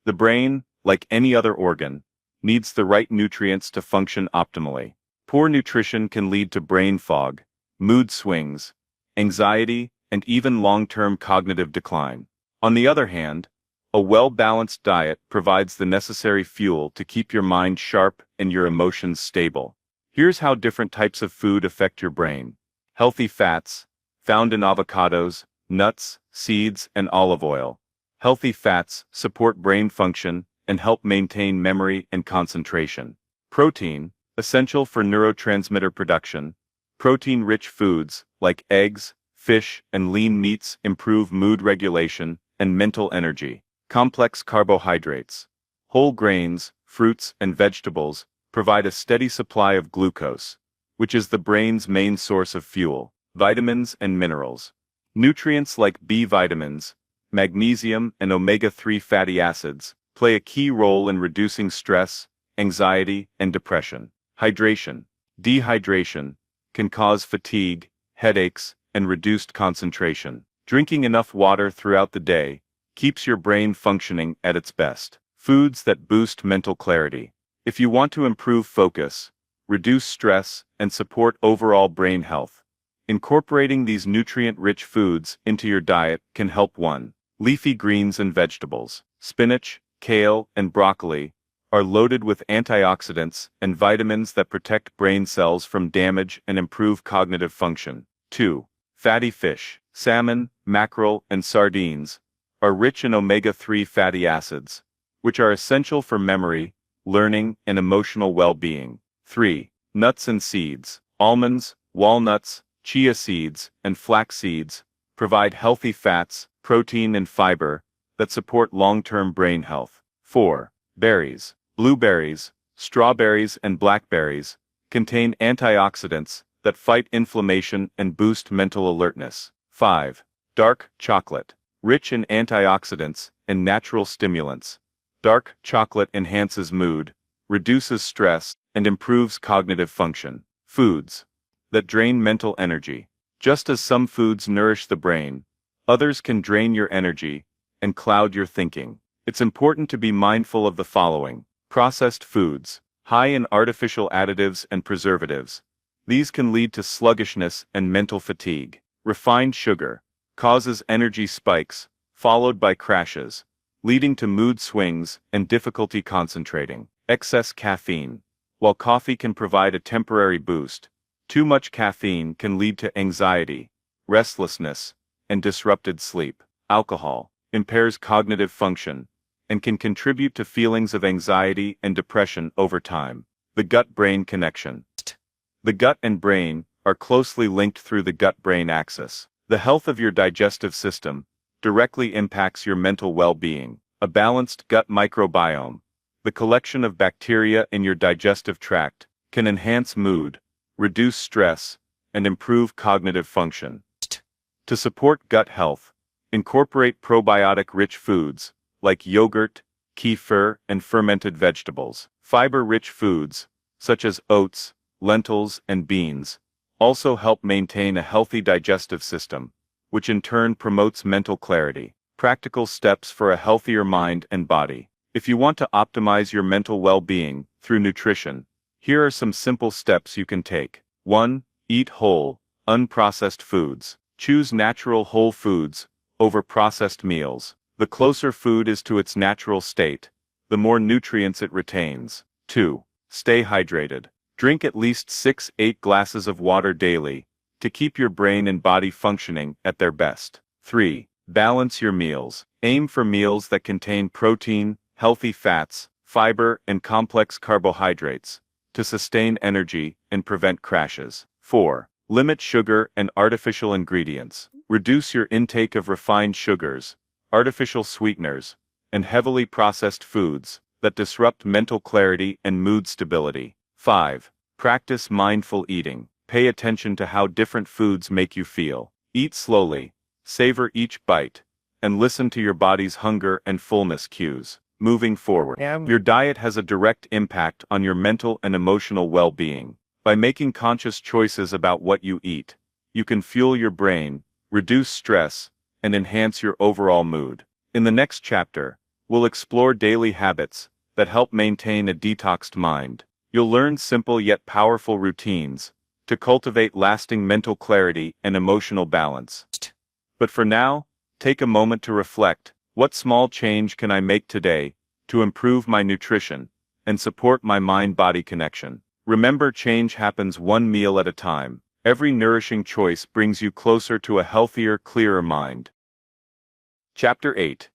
The brain, like any other organ, needs the right nutrients to function optimally. Poor nutrition can lead to brain fog, mood swings, anxiety, and even long-term cognitive decline. On the other hand, a well-balanced diet provides the necessary fuel to keep your mind sharp and your emotions stable. Here's how different types of food affect your brain. Healthy fats, found in avocados, nuts, seeds, and olive oil. Healthy fats support brain function and help maintain memory and concentration. Protein, essential for neurotransmitter production. Protein-rich foods, like eggs, fish, and lean meats, improve mood regulation and mental energy. Complex carbohydrates. Whole grains, fruits, and vegetables provide a steady supply of glucose, which is the brain's main source of fuel. Vitamins and minerals. Nutrients like B vitamins, magnesium, and omega-3 fatty acids play a key role in reducing stress, anxiety, and depression. Hydration. Dehydration can cause fatigue, headaches, and reduced concentration. Drinking enough water throughout the day keeps your brain functioning at its best. Foods that boost mental clarity. If you want to improve focus, reduce stress, and support overall brain health, incorporating these nutrient-rich foods into your diet can help. 1. Leafy greens and vegetables. Spinach, kale, and broccoli are loaded with antioxidants and vitamins that protect brain cells from damage and improve cognitive function. 2. Fatty fish. Salmon, mackerel, and sardines are rich in omega-3 fatty acids, which are essential for memory, learning, and emotional well-being. 3. Nuts and seeds. Almonds, walnuts, chia seeds, and flax seeds provide healthy fats, protein, and fiber that support long-term brain health. 4. Berries. Blueberries, strawberries, and blackberries contain antioxidants that fight inflammation and boost mental alertness. 5. Dark chocolate. Rich in antioxidants and natural stimulants, dark chocolate enhances mood, reduces stress, and improves cognitive function. Foods that drain mental energy. Just as some foods nourish the brain, others can drain your energy and cloud your thinking. It's important to be mindful of the following. Processed foods, high in artificial additives and preservatives. These can lead to sluggishness and mental fatigue. Refined sugar causes energy spikes, followed by crashes, leading to mood swings and difficulty concentrating. Excess caffeine. While coffee can provide a temporary boost, too much caffeine can lead to anxiety, restlessness, and disrupted sleep. Alcohol impairs cognitive function and can contribute to feelings of anxiety and depression over time. The gut-brain connection. The gut and brain are closely linked through the gut-brain axis. The health of your digestive system directly impacts your mental well-being. A balanced gut microbiome, the collection of bacteria in your digestive tract, can enhance mood, reduce stress, and improve cognitive function. To support gut health, incorporate probiotic-rich foods, like yogurt, kefir, and fermented vegetables. Fiber-rich foods, such as oats, lentils, and beans, also help maintain a healthy digestive system, which in turn promotes mental clarity. Practical steps for a healthier mind and body. If you want to optimize your mental well-being through nutrition, here are some simple steps you can take. 1. Eat whole, unprocessed foods. Choose natural whole foods over processed meals. The closer food is to its natural state, the more nutrients it retains. 2. Stay hydrated. Drink at least 6-8 glasses of water daily to keep your brain and body functioning at their best. 3. Balance your meals. Aim for meals that contain protein, healthy fats, fiber, and complex carbohydrates to sustain energy and prevent crashes. 4. Limit sugar and artificial ingredients. Reduce your intake of refined sugars, artificial sweeteners, and heavily processed foods that disrupt mental clarity and mood stability. 5. Practice mindful eating. Pay attention to how different foods make you feel. Eat slowly, savor each bite, and listen to your body's hunger and fullness cues. Moving forward, your diet has a direct impact on your mental and emotional well-being. By making conscious choices about what you eat, you can fuel your brain, reduce stress, and enhance your overall mood. In the next chapter, we'll explore daily habits that help maintain a detoxed mind. You'll learn simple yet powerful routines to cultivate lasting mental clarity and emotional balance. But for now, take a moment to reflect. What small change can I make today to improve my nutrition and support my mind-body connection? Remember, change happens one meal at a time. Every nourishing choice brings you closer to a healthier, clearer mind. Chapter 8.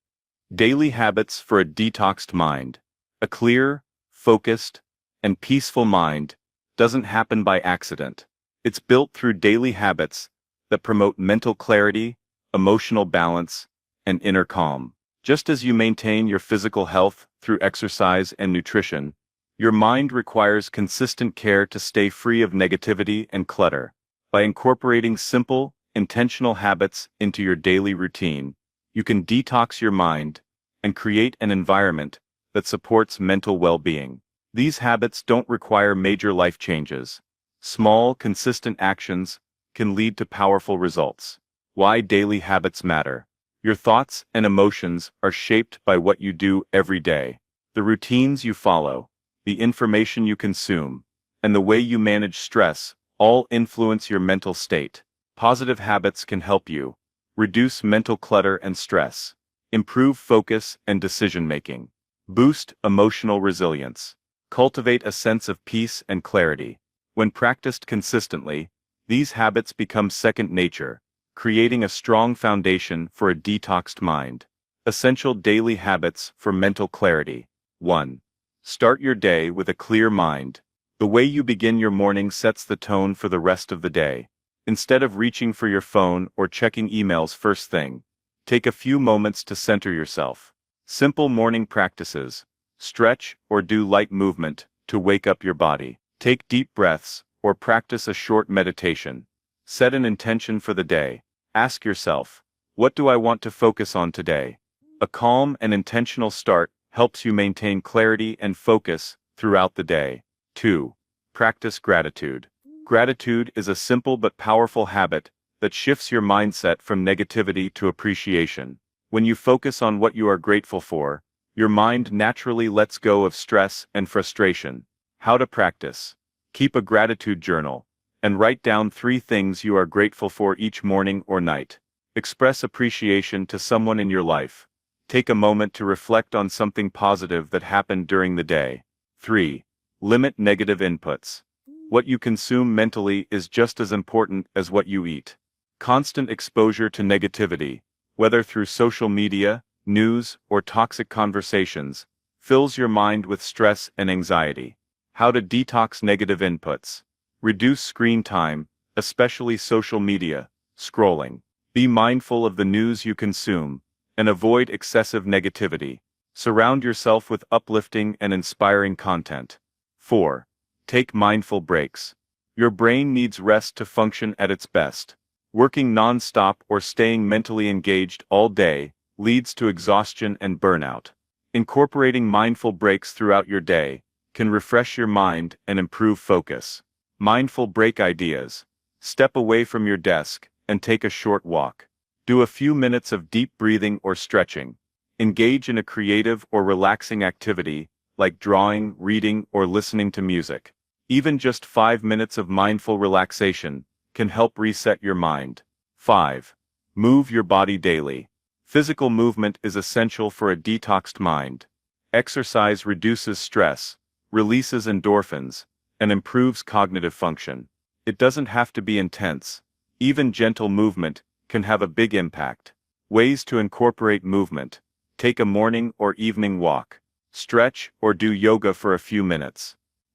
Daily Habits for a Detoxed Mind. A clear, focused, and peaceful mind doesn't happen by accident. It's built through daily habits that promote mental clarity, emotional balance, and inner calm. Just as you maintain your physical health through exercise and nutrition, your mind requires consistent care to stay free of negativity and clutter. By incorporating simple, intentional habits into your daily routine, you can detox your mind and create an environment that supports mental well-being. These habits don't require major life changes. Small, consistent actions can lead to powerful results. Why daily habits matter. Your thoughts and emotions are shaped by what you do every day. The routines you follow, the information you consume, and the way you manage stress all influence your mental state. Positive habits can help you reduce mental clutter and stress, improve focus and decision-making, boost emotional resilience, cultivate a sense of peace and clarity. When practiced consistently, these habits become second nature, creating a strong foundation for a detoxed mind. Essential daily habits for mental clarity. 1. Start your day with a clear mind. The way you begin your morning sets the tone for the rest of the day. Instead of reaching for your phone or checking emails first thing, take a few moments to center yourself. Simple morning practices. Stretch or do light movement to wake up your body. Take deep breaths or practice a short meditation. Set an intention for the day. Ask yourself, what do I want to focus on today? A calm and intentional start helps you maintain clarity and focus throughout the day. 2. Practice gratitude. Gratitude is a simple but powerful habit that shifts your mindset from negativity to appreciation. When you focus on what you are grateful for, your mind naturally lets go of stress and frustration. How to practice. Keep a gratitude journal, and write down 3 things you are grateful for each morning or night. Express appreciation to someone in your life. Take a moment to reflect on something positive that happened during the day. 3. Limit negative inputs. What you consume mentally is just as important as what you eat. Constant exposure to negativity, whether through social media, news, or toxic conversations, fills your mind with stress and anxiety. How to detox negative inputs. Reduce screen time, especially social media, scrolling. Be mindful of the news you consume, and avoid excessive negativity. Surround yourself with uplifting and inspiring content. 4. Take mindful breaks. Your brain needs rest to function at its best. Working non-stop or staying mentally engaged all day leads to exhaustion and burnout. Incorporating mindful breaks throughout your day can refresh your mind and improve focus. Mindful break ideas. Step away from your desk and take a short walk. Do a few minutes of deep breathing or stretching. Engage in a creative or relaxing activity, like drawing, reading, or listening to music. Even just 5 minutes of mindful relaxation can help reset your mind. 5. Move your body daily. Physical movement is essential for a detoxed mind. Exercise reduces stress, releases endorphins, and improves cognitive function. It doesn't have to be intense. Even gentle movement can have a big impact. Ways to incorporate movement. Take a morning or evening walk. Stretch or do yoga for a few minutes.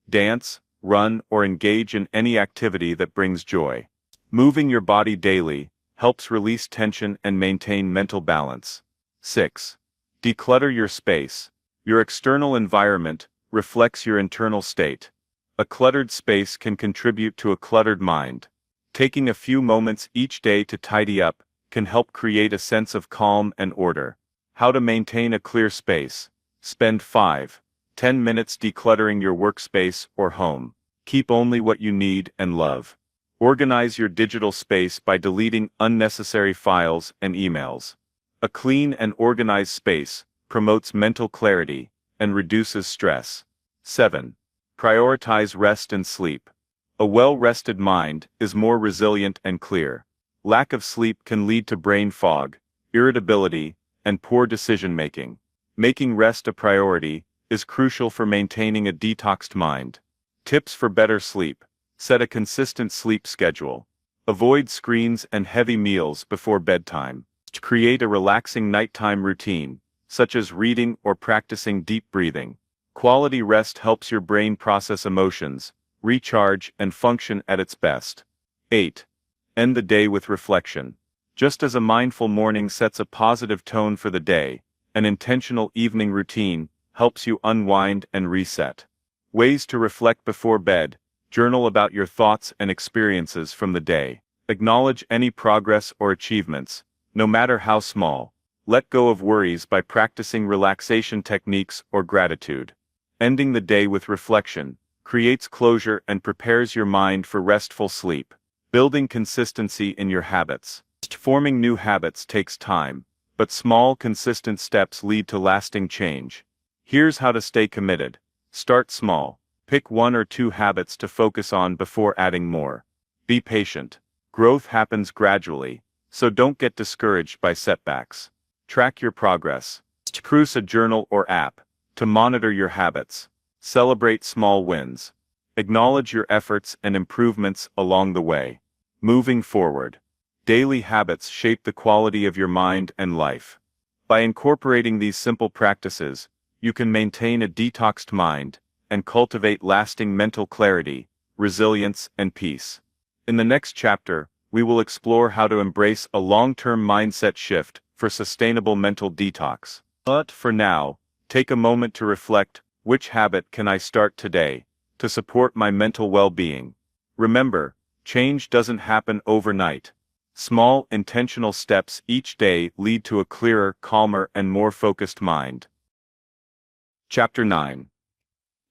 Dance, run, or engage in any activity that brings joy. Moving your body daily helps release tension and maintain mental balance. 6. Declutter your space. Your external environment reflects your internal state. A cluttered space can contribute to a cluttered mind. Taking a few moments each day to tidy up can help create a sense of calm and order. How to maintain a clear space. Spend 5-10 minutes decluttering your workspace or home. Keep only what you need and love. Organize your digital space by deleting unnecessary files and emails. A clean and organized space promotes mental clarity and reduces stress. 7. Prioritize rest and sleep. A well-rested mind is more resilient and clear. Lack of sleep can lead to brain fog, irritability, and poor decision-making. Making rest a priority is crucial for maintaining a detoxed mind. Tips for better sleep. Set a consistent sleep schedule. Avoid screens and heavy meals before bedtime. Create a relaxing nighttime routine, such as reading or practicing deep breathing. Quality rest helps your brain process emotions, recharge, and function at its best. 8. End the day with reflection. Just as a mindful morning sets a positive tone for the day, an intentional evening routine helps you unwind and reset. Ways to reflect before bed. Journal about your thoughts and experiences from the day. Acknowledge any progress or achievements, no matter how small. Let go of worries by practicing relaxation techniques or gratitude. Ending the day with reflection creates closure and prepares your mind for restful sleep. Building consistency in your habits. Forming new habits takes time, but small, consistent steps lead to lasting change. Here's how to stay committed. Start small. Pick 1 or 2 habits to focus on before adding more. Be patient. Growth happens gradually, so don't get discouraged by setbacks. Track your progress. Use a journal or app to monitor your habits. Celebrate small wins. Acknowledge your efforts and improvements along the way. Moving forward. Daily habits shape the quality of your mind and life. By incorporating these simple practices, you can maintain a detoxed mind and cultivate lasting mental clarity, resilience, and peace. In the next chapter, we will explore how to embrace a long-term mindset shift for sustainable mental detox. But for now, take a moment to reflect, which habit can I start today to support my mental well-being? Remember, change doesn't happen overnight. Small, intentional steps each day lead to a clearer, calmer, and more focused mind. Chapter 9.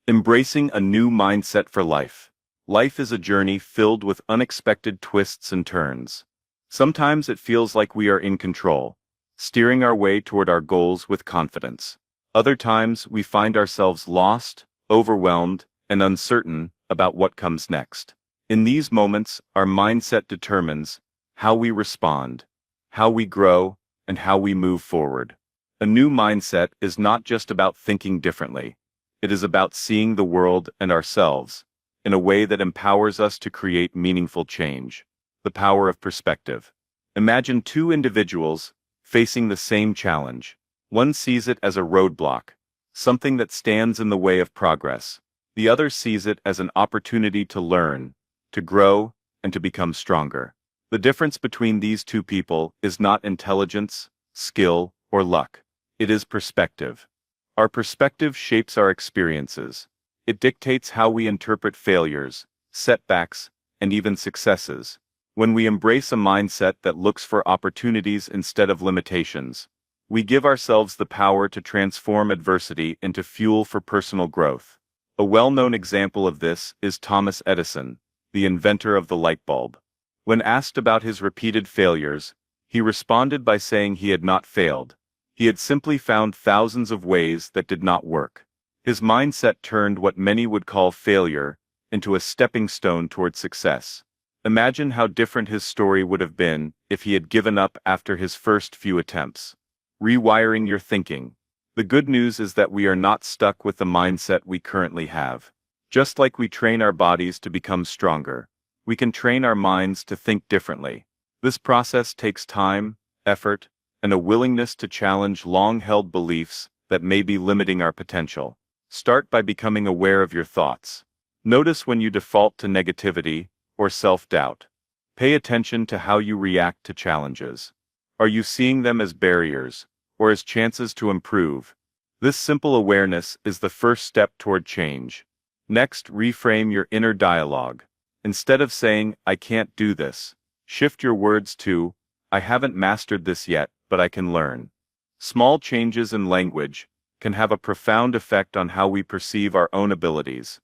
Embracing a new mindset for life. Life is a journey filled with unexpected twists and turns. Sometimes it feels like we are in control, steering our way toward our goals with confidence. Other times we find ourselves lost, overwhelmed, and uncertain about what comes next. In these moments, our mindset determines how we respond, how we grow, and how we move forward. A new mindset is not just about thinking differently. It is about seeing the world and ourselves in a way that empowers us to create meaningful change. The power of perspective. Imagine two individuals facing the same challenge. One sees it as a roadblock, something that stands in the way of progress. The other sees it as an opportunity to learn, to grow, and to become stronger. The difference between these two people is not intelligence, skill, or luck. It is perspective. Our perspective shapes our experiences. It dictates how we interpret failures, setbacks, and even successes. When we embrace a mindset that looks for opportunities instead of limitations, we give ourselves the power to transform adversity into fuel for personal growth. A well-known example of this is Thomas Edison, the inventor of the light bulb. When asked about his repeated failures, he responded by saying he had not failed. He had simply found thousands of ways that did not work. His mindset turned what many would call failure into a stepping stone toward success. Imagine how different his story would have been if he had given up after his first few attempts. Rewiring your thinking. The good news is that we are not stuck with the mindset we currently have. Just like we train our bodies to become stronger, we can train our minds to think differently. This process takes time, effort, and a willingness to challenge long-held beliefs that may be limiting our potential. Start by becoming aware of your thoughts. Notice when you default to negativity or self-doubt. Pay attention to how you react to challenges. Are you seeing them as barriers or as chances to improve? This simple awareness is the first step toward change. Next, reframe your inner dialogue. Instead of saying, "I can't do this," shift your words to, "I haven't mastered this yet, but I can learn." Small changes in language can have a profound effect on how we perceive our own abilities.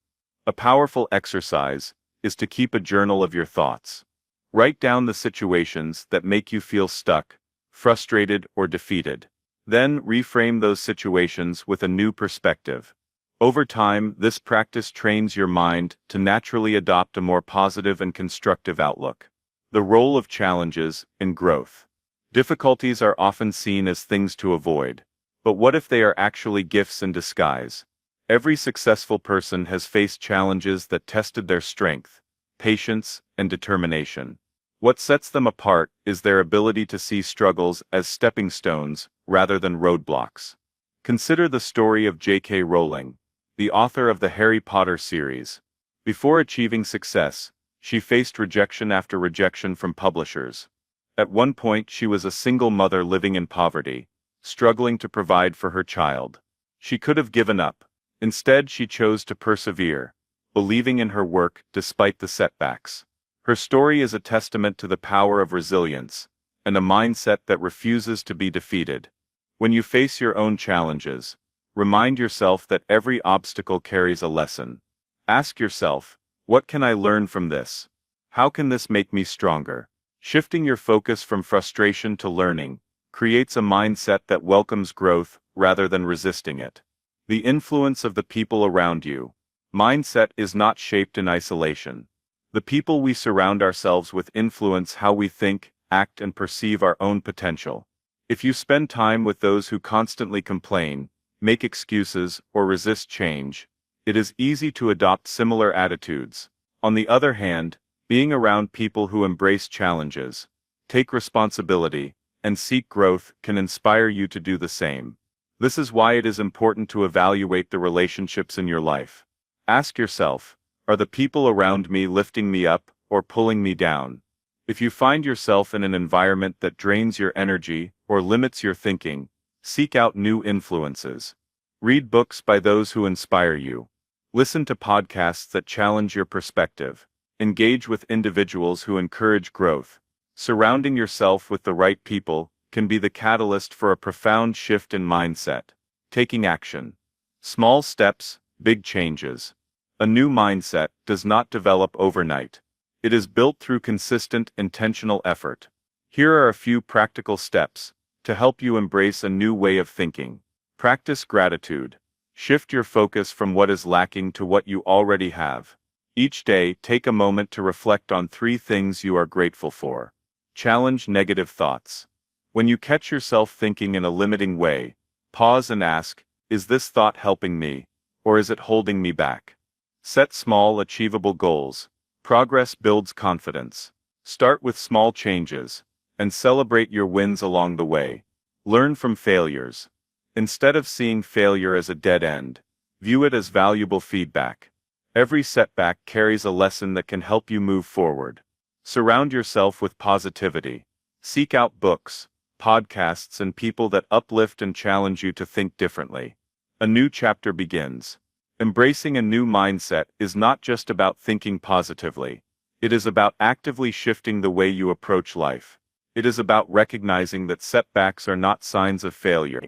A powerful exercise is to keep a journal of your thoughts. Write down the situations that make you feel stuck, frustrated, or defeated. Then reframe those situations with a new perspective. Over time, this practice trains your mind to naturally adopt a more positive and constructive outlook. The role of challenges in growth. Difficulties are often seen as things to avoid. But what if they are actually gifts in disguise? Every successful person has faced challenges that tested their strength, patience, and determination. What sets them apart is their ability to see struggles as stepping stones rather than roadblocks. Consider the story of J.K. Rowling, the author of the Harry Potter series. Before achieving success, she faced rejection after rejection from publishers. At one point, she was a single mother living in poverty, struggling to provide for her child. She could have given up. Instead, she chose to persevere, believing in her work despite the setbacks. Her story is a testament to the power of resilience and a mindset that refuses to be defeated. When you face your own challenges, remind yourself that every obstacle carries a lesson. Ask yourself, what can I learn from this? How can this make me stronger? Shifting your focus from frustration to learning creates a mindset that welcomes growth rather than resisting it. The influence of the people around you. Mindset is not shaped in isolation. The people we surround ourselves with influence how we think, act, and perceive our own potential. If you spend time with those who constantly complain, make excuses, or resist change, it is easy to adopt similar attitudes. On the other hand, being around people who embrace challenges, take responsibility, and seek growth can inspire you to do the same. This is why it is important to evaluate the relationships in your life. Ask yourself, are the people around me lifting me up or pulling me down? If you find yourself in an environment that drains your energy or limits your thinking, seek out new influences. Read books by those who inspire you. Listen to podcasts that challenge your perspective. Engage with individuals who encourage growth. Surrounding yourself with the right people can be the catalyst for a profound shift in mindset. Taking action. Small steps, big changes. A new mindset does not develop overnight. It is built through consistent, intentional effort. Here are a few practical steps to help you embrace a new way of thinking. Practice gratitude. Shift your focus from what is lacking to what you already have. Each day, take a moment to reflect on 3 things you are grateful for. Challenge negative thoughts. When you catch yourself thinking in a limiting way, pause and ask, is this thought helping me, or is it holding me back? Set small, achievable goals. Progress builds confidence. Start with small changes, and celebrate your wins along the way. Learn from failures. Instead of seeing failure as a dead end, view it as valuable feedback. Every setback carries a lesson that can help you move forward. Surround yourself with positivity. Seek out books, podcasts, and people that uplift and challenge you to think differently. A new chapter begins. Embracing a new mindset is not just about thinking positively. It is about actively shifting the way you approach life. It is about recognizing that setbacks are not signs of failure,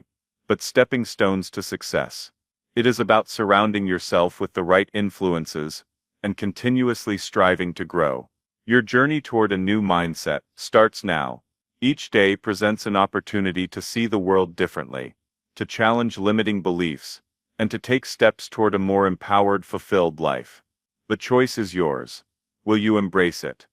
but stepping stones to success. It is about surrounding yourself with the right influences and continuously striving to grow. Your journey toward a new mindset starts now. Each day presents an opportunity to see the world differently, to challenge limiting beliefs, and to take steps toward a more empowered, fulfilled life. The choice is yours. Will you embrace it?